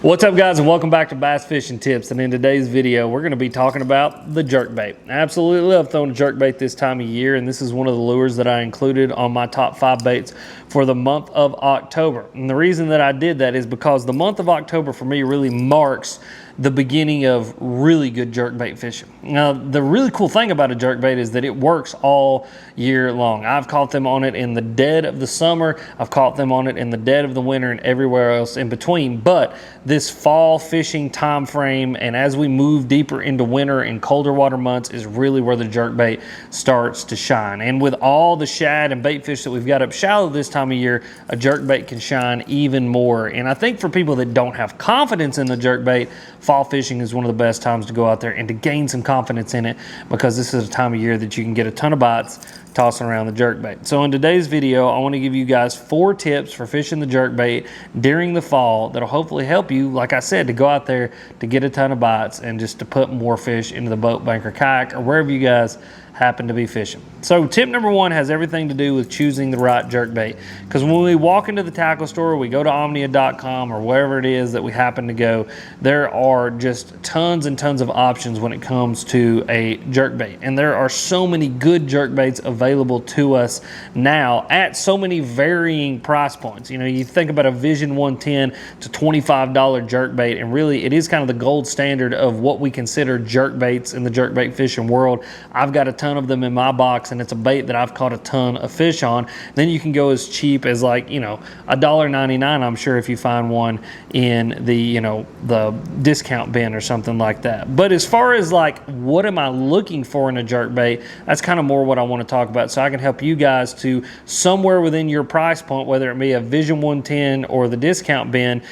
What's up, guys, and welcome back to Bass Fishing Tips. And in today's video, we're going to be talking about the jerkbait. I absolutely love throwing jerkbait this time of year, and this is one of the lures that I included on my top 5 baits for the month of October. And the reason that I did that is because the month of October for me really marks the beginning of really good jerkbait fishing. Now, the really cool thing about a jerkbait is that it works all year long. I've caught them on it in the dead of the summer. I've caught them on it in the dead of the winter and everywhere else in between. But this fall fishing time frame, and as we move deeper into winter and colder water months, is really where the jerkbait starts to shine. And with all the shad and bait fish that we've got up shallow this time of year, a jerkbait can shine even more. And I think for people that don't have confidence in the jerkbait, fall fishing is one of the best times to go out there and to gain some confidence in it, because this is a time of year that you can get a ton of bites tossing around the jerkbait. So in today's video, I want to give you guys 4 tips for fishing the jerkbait during the fall that'll hopefully help you, like I said, to go out there to get a ton of bites and just to put more fish into the boat, bank, or kayak, or wherever you guys happen to be fishing. So tip number 1 has everything to do with choosing the right jerkbait, because when we walk into the tackle store, we go to omnia.com or wherever it is that we happen to go, there are just tons and tons of options when it comes to a jerkbait. And there are so many good jerkbaits available to us now at so many varying price points. You know, you think about a Vision 110 to $25 jerkbait, and really it is kind of the gold standard of what we consider jerkbaits in the jerkbait fishing world. I've got a ton of them in my box, and it's a bait that I've caught a ton of fish on. Then you can go as cheap as, like, you know, $1.99, I'm sure, if you find one in the, you know, the discount bin or something like that. But as far as like what am I looking for in a jerkbait, that's kind of more what I want to talk about, so I can help you guys to somewhere within your price point, whether it be a Vision 110 or the discount bin.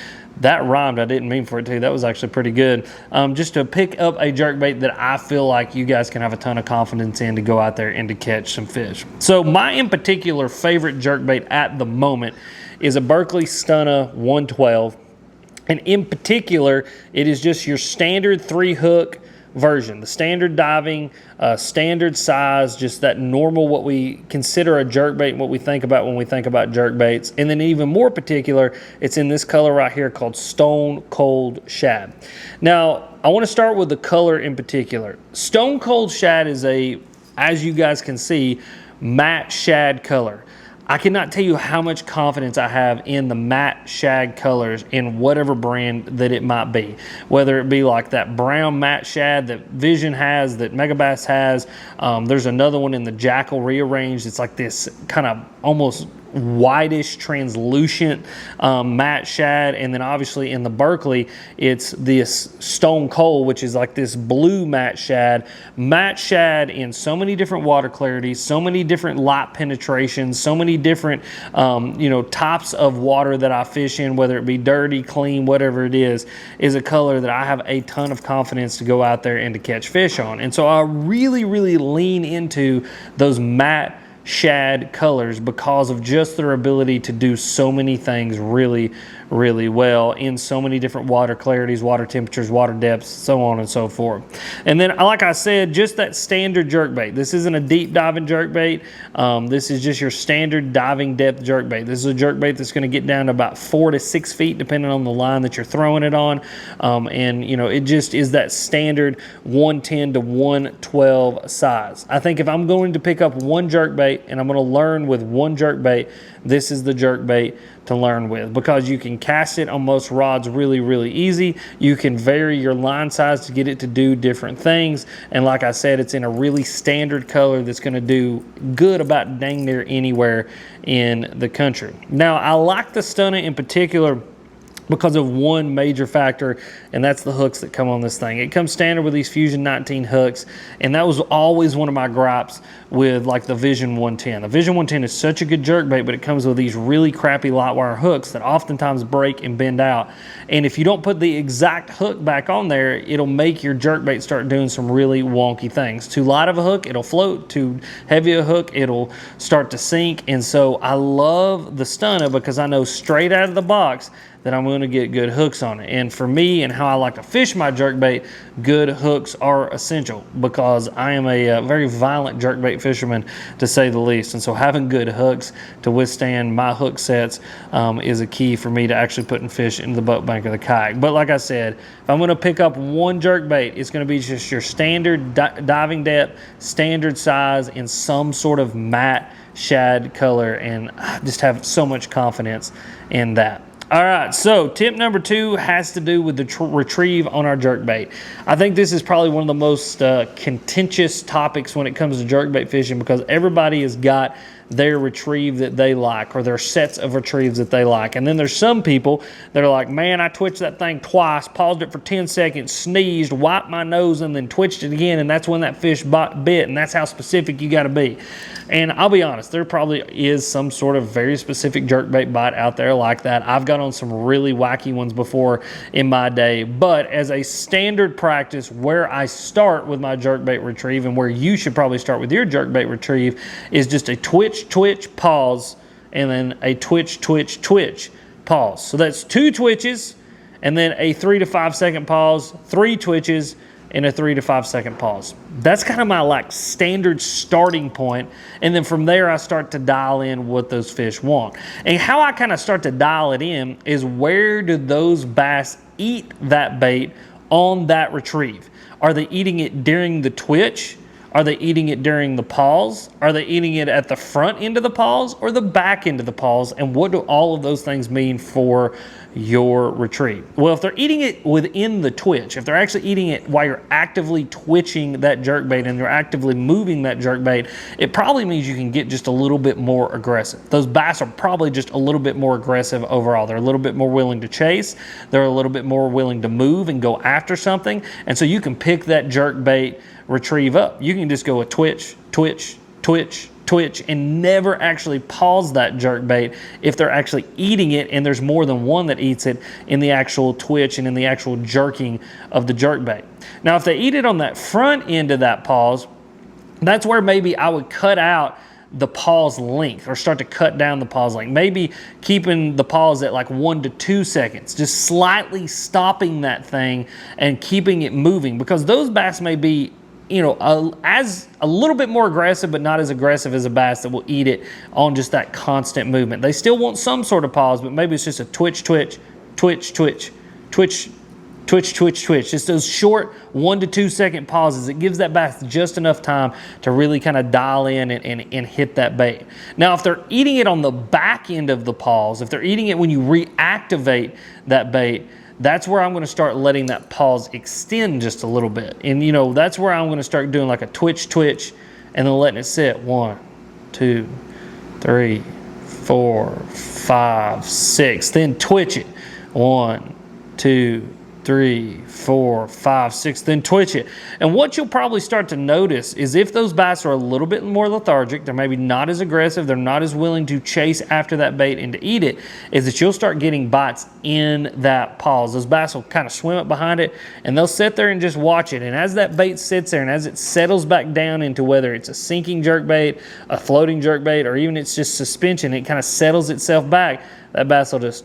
That rhymed. I didn't mean for it to. That was actually pretty good. Just to pick up a jerkbait that I feel like you guys can have a ton of confidence in to go out there and to catch some fish. So my in particular favorite jerkbait at the moment is a Berkley Stunna 112. And in particular, it is just your standard 3-hook version, the standard diving, standard size, just that normal, what we consider a jerkbait and what we think about when we think about jerkbaits. And then even more particular, it's in this color right here called Stone Cold Shad. Now, I want to start with the color in particular. Stone Cold Shad is a, as you guys can see, matte shad color. I cannot tell you how much confidence I have in the matte shad colors in whatever brand that it might be. Whether it be like that brown matte shad that Vision has, that Megabass has. There's another one in the Jackal rearranged. It's like this kind of almost whitish, translucent matte shad. And then obviously in the Berkley, it's this Stone Cold, which is like this blue matte shad. Matte shad in so many different water clarities, so many different light penetrations, so many different you know, types of water that I fish in, whether it be dirty, clean, whatever it is a color that I have a ton of confidence to go out there and to catch fish on. And so I really lean into those matte shad colors because of just their ability to do so many things really well in so many different water clarities, water temperatures, water depths, so on and so forth. And then, like I said, just that standard jerkbait. This isn't a deep diving jerkbait. This is just your standard diving depth jerkbait. This is a jerkbait that's going to get down to about 4 to 6 feet depending on the line that you're throwing it on. And you know, it just is that standard 110 to 112 size. I think if I'm going to pick up one jerkbait and I'm going to learn with one jerkbait, this is the jerkbait to learn with, because you can cast it on most rods really easy. You can vary your line size to get it to do different things, and like I said, it's in a really standard color that's going to do good about dang near anywhere in the country. Now, I like the Stunna in particular because of one major factor, and that's the hooks that come on this thing. It comes standard with these Fusion 19 hooks, and that was always one of my gripes with like the Vision 110. The Vision 110 is such a good jerkbait, but it comes with these really crappy light wire hooks that oftentimes break and bend out. And if you don't put the exact hook back on there, it'll make your jerkbait start doing some really wonky things. Too light of a hook, it'll float. Too heavy a hook, it'll start to sink. And so I love the Stunna because I know straight out of the box that I'm going to get good hooks on it. And for me and how I like to fish my jerkbait, good hooks are essential because I am a very violent jerkbait fisherman, to say the least. And so having good hooks to withstand my hook sets is a key for me to actually putting fish into the boat bank of the kayak. But like I said, if I'm going to pick up one jerkbait, it's going to be just your standard diving depth, standard size, in some sort of matte shad color, and I just have so much confidence in that. All right, so tip number 2 has to do with the retrieve on our jerkbait. I think this is probably one of the most contentious topics when it comes to jerkbait fishing, because everybody has got their retrieve that they like, or their sets of retrieves that they like. And then there's some people that are like, man, I twitched that thing twice, paused it for 10 seconds, sneezed, wiped my nose, and then twitched it again, and that's when that fish bit, and that's how specific you got to be. And I'll be honest, there probably is some sort of very specific jerkbait bite out there like that. I've got on some really wacky ones before in my day, but as a standard practice, where I start with my jerkbait retrieve, and where you should probably start with your jerkbait retrieve, is just a twitch, twitch, pause, and then a twitch, twitch, twitch, pause. So that's 2 twitches, and then a 3 to 5 second pause, 3 twitches, and a 3 to 5 second pause. That's kind of my like standard starting point, and then from there I start to dial in what those fish want. And how I kind of start to dial it in is, where do those bass eat that bait on that retrieve? Are they eating it during the twitch? Are they eating it during the pause? Are they eating it at the front end of the pause or the back end of the pause? And what do all of those things mean for your retrieve? Well, if they're eating it within the twitch, if they're actually eating it while you're actively twitching that jerkbait and you're actively moving that jerkbait, it probably means you can get just a little bit more aggressive. Those bass are probably just a little bit more aggressive overall. They're a little bit more willing to chase. They're a little bit more willing to move and go after something. And so you can pick that jerkbait retrieve up. You can just go a twitch, twitch, twitch, twitch, and never actually pause that jerkbait if they're actually eating it and there's more than one that eats it in the actual twitch and in the actual jerking of the jerkbait. Now, if they eat it on that front end of that pause, that's where maybe I would cut out the pause length, or start to cut down the pause length. Maybe keeping the pause at like 1 to 2 seconds, just slightly stopping that thing and keeping it moving, because those bass may be, you know, as a little bit more aggressive, but not as aggressive as a bass that will eat it on just that constant movement. They still want some sort of pause, but maybe it's just a twitch, twitch, twitch, twitch, twitch, twitch, twitch, twitch. Just those short 1 to 2 second pauses. It gives that bass just enough time to really kind of dial in and hit that bait. Now, if they're eating it on the back end of the pause, if they're eating it when you reactivate that bait, that's where I'm going to start letting that pause extend just a little bit. And, you know, that's where I'm going to start doing like a twitch, twitch, and then letting it sit. 1, 2, 3, 4, 5, 6. Then twitch it. 1, 2, 3, 4, 5, 6, then twitch it. And what you'll probably start to notice is, if those bass are a little bit more lethargic, they're maybe not as aggressive, they're not as willing to chase after that bait and to eat it, is that you'll start getting bites in that pause. Those bass will kind of swim up behind it, and they'll sit there and just watch it. And as that bait sits there, and as it settles back down into whether it's a sinking jerkbait, a floating jerkbait, or even it's just suspension, it kind of settles itself back, that bass will just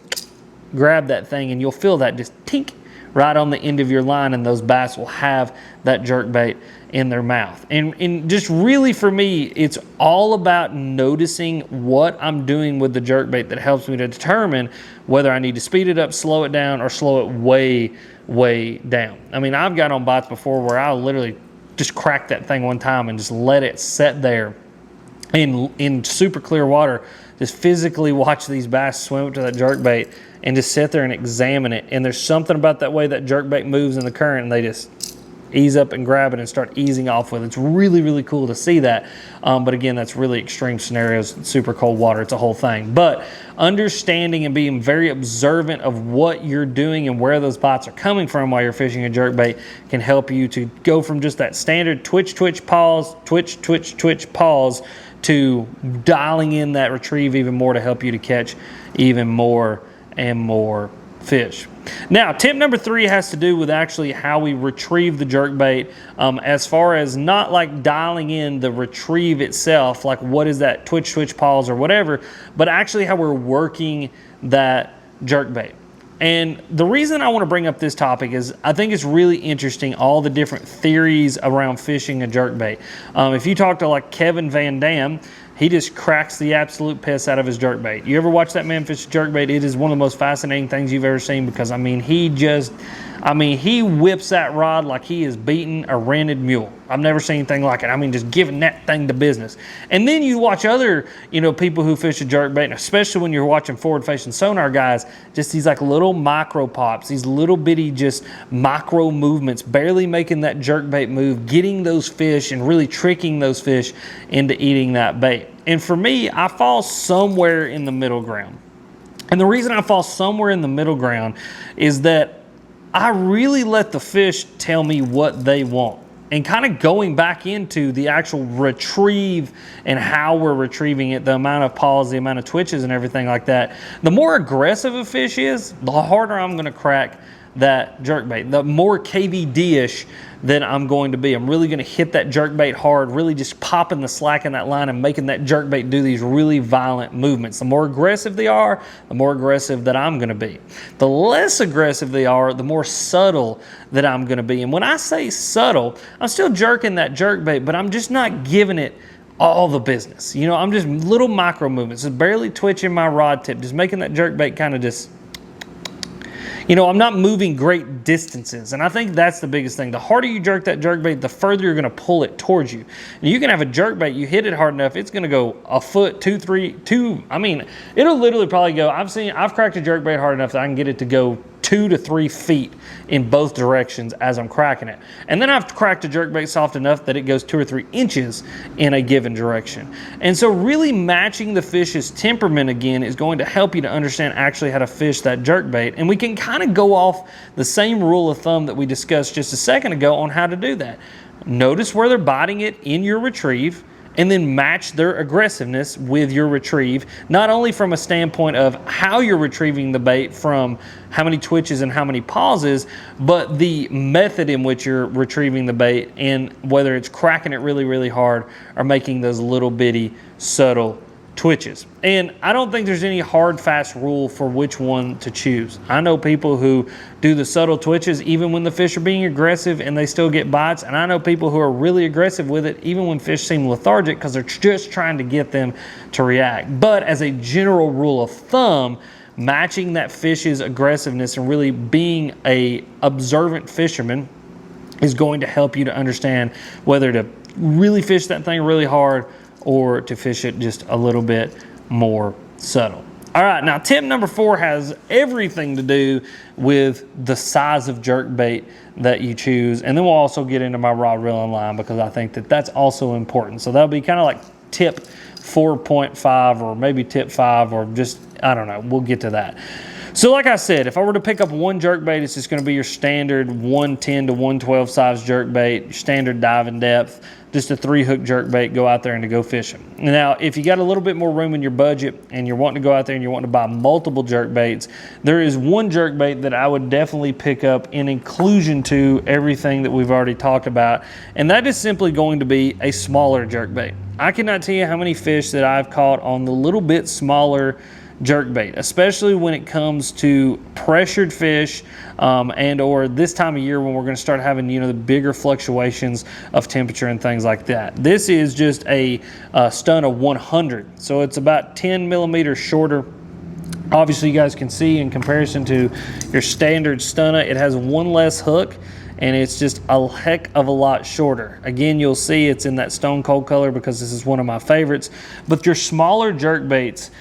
grab that thing, and you'll feel that just tink right on the end of your line, and those bass will have that jerkbait in their mouth. And just really, for me, it's all about noticing what I'm doing with the jerkbait that helps me to determine whether I need to speed it up, slow it down, or slow it way, way down. I mean, I've got on bites before where I'll literally just crack that thing one time and just let it sit there in super clear water, just physically watch these bass swim up to that jerkbait and just sit there and examine it. And there's something about that way that jerkbait moves in the current, and they just ease up and grab it and start easing off with it. It's really, really cool to see that. But again, that's really extreme scenarios, super cold water, it's a whole thing. But understanding and being very observant of what you're doing and where those bites are coming from while you're fishing a jerkbait can help you to go from just that standard twitch, twitch, pause, twitch, twitch, twitch, pause, to dialing in that retrieve even more to help you to catch even more and more fish. Now, tip number 3 has to do with actually how we retrieve the jerkbait, as far as not like dialing in the retrieve itself, like what is that twitch, twitch, pause or whatever, but actually how we're working that jerkbait. And the reason I want to bring up this topic is I think it's really interesting, all the different theories around fishing a jerkbait. If you talk to like Kevin Van Dam, he just cracks the absolute piss out of his jerkbait. You ever watch that man fish a jerkbait? It is one of the most fascinating things you've ever seen, because I mean, he whips that rod like he is beating a rented mule. I've never seen anything like it. I mean, just giving that thing to business. And then you watch other, people who fish a jerkbait, and especially when you're watching forward-facing sonar guys, just these like little micro pops, these little bitty just micro movements, barely making that jerkbait move, getting those fish and really tricking those fish into eating that bait. And for me, I fall somewhere in the middle ground. And the reason I fall somewhere in the middle ground is that I really let the fish tell me what they want. And kind of going back into the actual retrieve and how we're retrieving it, the amount of pause, the amount of twitches and everything like that, the more aggressive a fish is, the harder I'm going to crack that jerkbait, the more KVD-ish that I'm going to be. I'm really going to hit that jerkbait hard, really just popping the slack in that line and making that jerkbait do these really violent movements. The more aggressive they are, the more aggressive that I'm going to be. The less aggressive they are, the more subtle that I'm going to be. And when I say subtle, I'm still jerking that jerkbait, but I'm just not giving it all the business. I'm just little micro movements, just barely twitching my rod tip, just making that jerkbait kind of just, I'm not moving great distances. And I think that's the biggest thing. The harder you jerk that jerkbait, the further you're going to pull it towards you. And you can have a jerkbait, you hit it hard enough, it's going to go a foot, two, I mean, it'll literally probably go, I've cracked a jerkbait hard enough that I can get it to go 2 to 3 feet in both directions as I'm cracking it. And then I've cracked a jerkbait soft enough that it goes 2 or 3 inches in a given direction. And so really matching the fish's temperament again is going to help you to understand actually how to fish that jerkbait. And we can kind of go off the same rule of thumb that we discussed just a second ago on how to do that. Notice where they're biting it in your retrieve, and then match their aggressiveness with your retrieve, not only from a standpoint of how you're retrieving the bait from how many twitches and how many pauses, but the method in which you're retrieving the bait, and whether it's cracking it really, really hard or making those little bitty subtle twitches. And I don't think there's any hard, fast rule for which one to choose. I know people who do the subtle twitches even when the fish are being aggressive and they still get bites. And I know people who are really aggressive with it even when fish seem lethargic because they're just trying to get them to react. But as a general rule of thumb, matching that fish's aggressiveness and really being a observant fisherman is going to help you to understand whether to really fish that thing really hard or to fish it just a little bit more subtle. All right, now tip number 4 has everything to do with the size of jerkbait that you choose. And then we'll also get into my rod, reel, and line because I think that that's also important. So that'll be kind of like tip 4.5 or maybe tip 5 or just, I don't know, we'll get to that. So like I said, if I were to pick up one jerkbait, it's just going to be your standard 110 to 112 size jerkbait, your standard diving depth, just a 3-hook jerkbait, go out there and to go fishing. Now, if you got a little bit more room in your budget and you're wanting to go out there and you're wanting to buy multiple jerkbaits, there is one jerkbait that I would definitely pick up in inclusion to everything that we've already talked about, and that is simply going to be a smaller jerkbait. I cannot tell you how many fish that I've caught on the little bit smaller jerkbait, especially when it comes to pressured fish and or this time of year when we're going to start having the bigger fluctuations of temperature and things like that. This is just a stun of 100, so it's about 10 millimeters shorter. Obviously you guys can see in comparison to your standard stunner, it has one less hook and it's just a heck of a lot shorter. Again, you'll see it's in that stone cold color because this is one of my favorites. But your smaller jerkbaits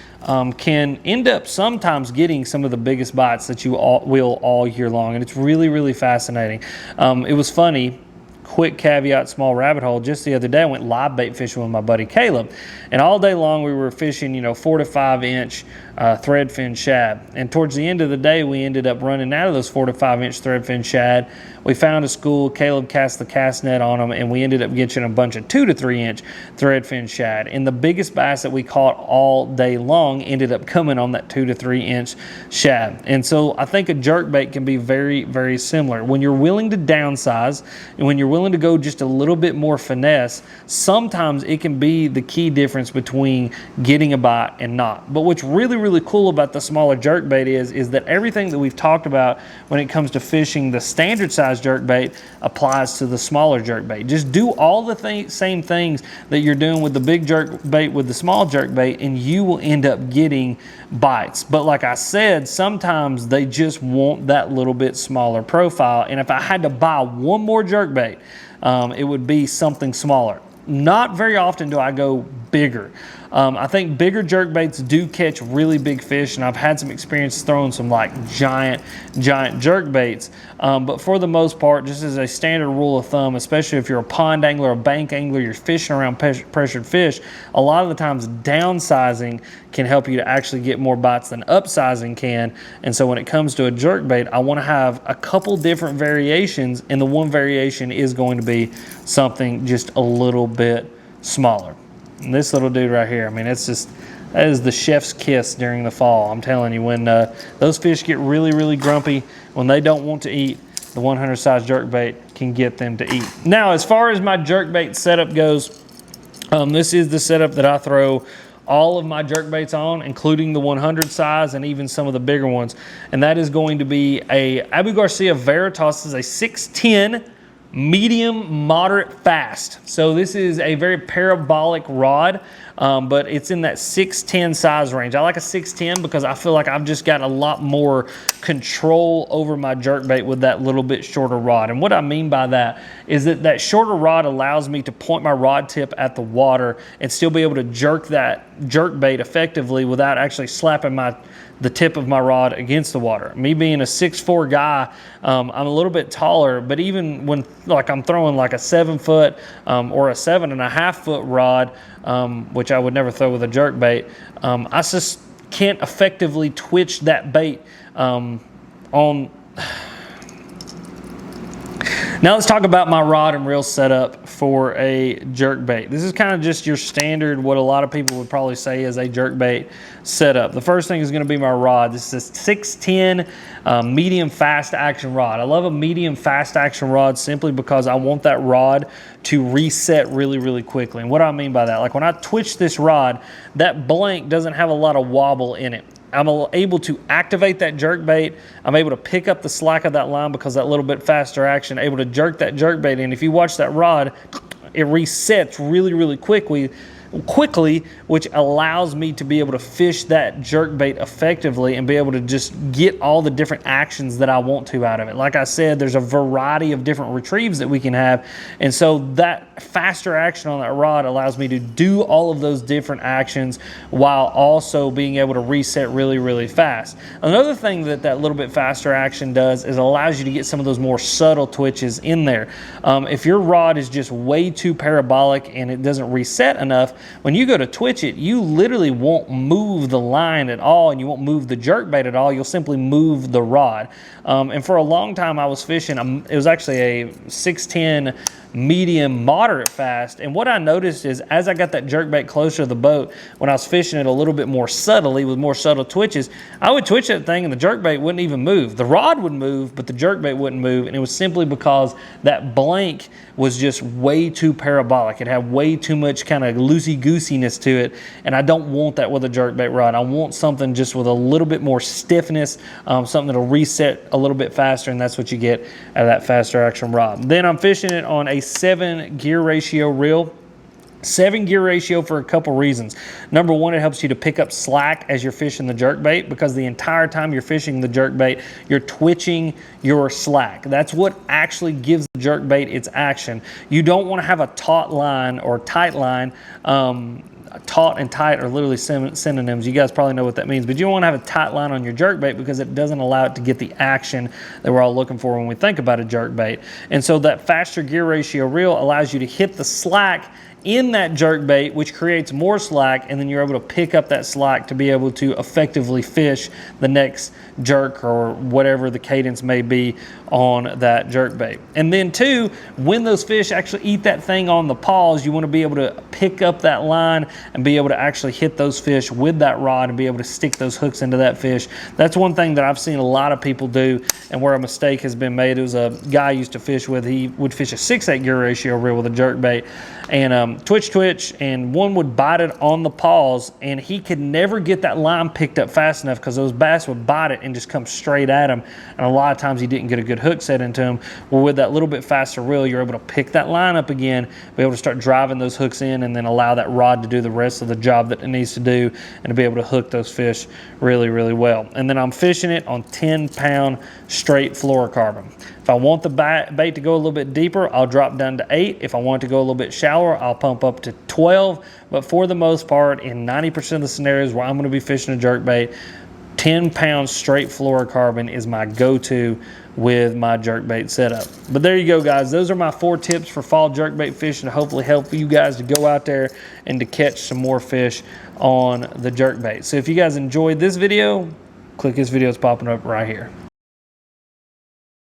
can end up sometimes getting some of the biggest bites that you will all year long, and it's really, really fascinating. It was funny. Quick caveat, small rabbit hole. Just the other day, I went live bait fishing with my buddy Caleb, and all day long we were fishing, 4 to 5 inch threadfin shad. And towards the end of the day, we ended up running out of those 4 to 5 inch threadfin shad. We found a school. Caleb cast the cast net on them, and we ended up getting a bunch of 2 to 3 inch threadfin shad. And the biggest bass that we caught all day long ended up coming on that 2 to 3 inch shad. And so I think a jerkbait can be very, very similar. When you're willing to downsize and when you're willing willing to go just a little bit more finesse, sometimes it can be the key difference between getting a bite and not. But what's really, really cool about the smaller jerkbait is that everything that we've talked about when it comes to fishing the standard size jerkbait applies to the smaller jerkbait. Just do all the same things that you're doing with the big jerkbait with the small jerkbait, and you will end up getting bites. But like I said, sometimes they just want that little bit smaller profile. And if I had to buy one more jerkbait, it would be something smaller. Not very often do I go bigger. I think bigger jerkbaits do catch really big fish, and I've had some experience throwing some like giant jerkbaits. But for the most part, just as a standard rule of thumb, especially if you're a pond angler, a bank angler, you're fishing around pressured fish, a lot of the times downsizing can help you to actually get more bites than upsizing can. And so when it comes to a jerkbait, I want to have a couple different variations, and the one variation is going to be something just a little bit smaller. And this little dude right here, I mean, it's just, that is the chef's kiss during the fall. I'm telling you, when those fish get really, really grumpy, when they don't want to eat, the 100 size jerkbait can get them to eat. Now, as far as my jerkbait setup goes, this is the setup that I throw all of my jerkbaits on, including the 100 size and even some of the bigger ones. And that is going to be a Abu Garcia Veritas. This is a 610 medium, moderate, fast. So this is a very parabolic rod, but it's in that 610 size range. I like a 610 because I feel like I've just got a lot more control over my jerkbait with that little bit shorter rod. And what I mean by that is that that shorter rod allows me to point my rod tip at the water and still be able to jerk that jerkbait effectively without actually slapping the tip of my rod against the water. Me being a 6'4" guy, I'm a little bit taller, but even when like I'm throwing like a 7 foot or a 7.5 foot rod, which I would never throw with a jerkbait, I just can't effectively twitch that bait on. Now let's talk about my rod and reel setup for a jerkbait. This is kind of just your standard, what a lot of people would probably say is a jerkbait setup. The first thing is going to be my rod. This is a 610 medium fast action rod. I love a medium fast action rod simply because I want that rod to reset really, really quickly. And what do I mean by that? Like when I twitch this rod, that blank doesn't have a lot of wobble in it. I'm able to activate that jerkbait. I'm able to pick up the slack of that line because that little bit faster action, able to jerk that jerkbait in. If you watch that rod, it resets really, really quickly, which allows me to be able to fish that jerkbait effectively and be able to just get all the different actions that I want to out of it. Like I said, there's a variety of different retrieves that we can have, and so that faster action on that rod allows me to do all of those different actions while also being able to reset really, really fast. Another thing that that little bit faster action does is it allows you to get some of those more subtle twitches in there. If your rod is just way too parabolic and it doesn't reset enough, when you go to twitch it, you literally won't move the line at all, and you won't move the jerkbait at all. You'll simply move the rod. And for a long time I was fishing, it was actually a 610 medium moderate fast, and what I noticed is as I got that jerkbait closer to the boat, when I was fishing it a little bit more subtly with more subtle twitches, I would twitch that thing and the jerkbait wouldn't even move. The rod would move, but the jerkbait wouldn't move, and it was simply because that blank was just way too parabolic. It had way too much kind of loosey-goosiness to it, and I don't want that with a jerkbait rod. I want something just with a little bit more stiffness, something that'll reset a little bit faster, and that's what you get out of that faster action rod. Then I'm fishing it on a 7 gear ratio reel. 7 gear ratio for a couple reasons. Number one, it helps you to pick up slack as you're fishing the jerkbait, because the entire time you're fishing the jerkbait, you're twitching your slack. That's what actually gives the jerkbait its action. You don't want to have a taut line or tight line. Taut and tight are literally synonyms. You guys probably know what that means, but you don't want to have a tight line on your jerkbait because it doesn't allow it to get the action that we're all looking for when we think about a jerkbait. And so that faster gear ratio reel allows you to hit the slack in that jerkbait, which creates more slack, and then you're able to pick up that slack to be able to effectively fish the next jerk or whatever the cadence may be on that jerkbait. And then two, when those fish actually eat that thing on the pause, you want to be able to pick up that line and be able to actually hit those fish with that rod and be able to stick those hooks into that fish. That's one thing that I've seen a lot of people do, and where a mistake has been made. It was a guy I used to fish with. He would fish a 6/8 gear ratio reel with a jerkbait, and twitch, and one would bite it on the paws, and he could never get that line picked up fast enough because those bass would bite it and just come straight at him, and a lot of times he didn't get a good hook set into him. Well, with that little bit faster reel, you're able to pick that line up again, be able to start driving those hooks in, and then allow that rod to do the rest of the job that it needs to do, and to be able to hook those fish really, really well. And then I'm fishing it on 10-pound straight fluorocarbon. If I want the bait to go a little bit deeper, I'll drop down to 8. If I want it to go a little bit shallower, I'll pump up to 12. But for the most part, in 90% of the scenarios where I'm going to be fishing a jerkbait, 10-pound straight fluorocarbon is my go-to with my jerkbait setup. But there you go, guys. Those are my 4 tips for fall jerkbait fishing to hopefully help you guys to go out there and to catch some more fish on the jerkbait. So if you guys enjoyed this video, click this video. It's popping up right here.